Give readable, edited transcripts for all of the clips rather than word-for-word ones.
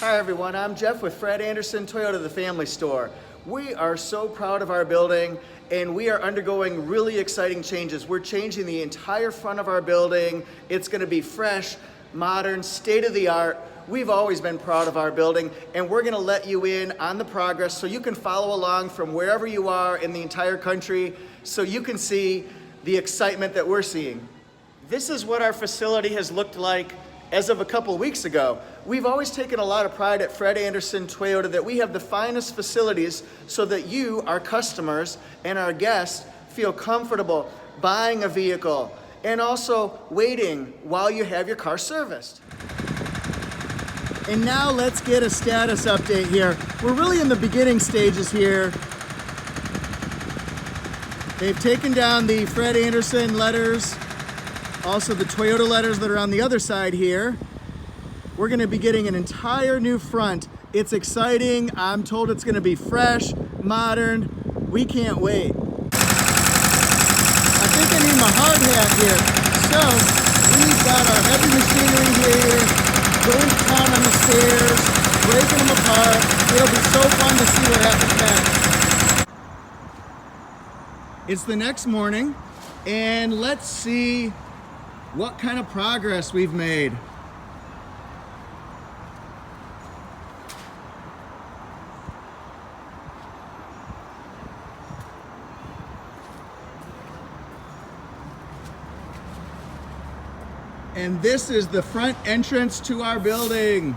Hi everyone, I'm Jeff with Fred Anderson Toyota, the family store. We are so proud of our building and we are undergoing really exciting changes. We're changing the entire front of our building. It's going to be fresh, modern, state-of-the-art. We've always been proud of our building and we're going to let you in on the progress so you can follow along from wherever you are in the entire country so you can see the excitement that we're seeing. This is what our facility has looked like as of a couple of weeks ago. We've always taken a lot of pride at Fred Anderson Toyota that we have the finest facilities so that you, our customers, and our guests feel comfortable buying a vehicle and also waiting while you have your car serviced. And now let's get a status update here. We're really in the beginning stages here. They've taken down the Fred Anderson letters, also the Toyota letters that are on the other side here. We're gonna be getting an entire new front. It's exciting. I'm told it's gonna be fresh, modern. We can't wait. I think I need my hard hat here. So we've got our heavy machinery here, going to town on the stairs, breaking them apart. It'll be so fun to see what happens next. It's the next morning, and let's see what kind of progress we've made. And this is the front entrance to our building.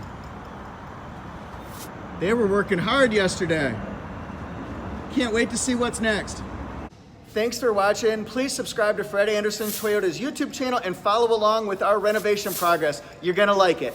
They were working hard yesterday. Can't wait to see what's next. Thanks for watching. Please subscribe to Fred Anderson Toyota's YouTube channel and follow along with our renovation progress. You're gonna like it.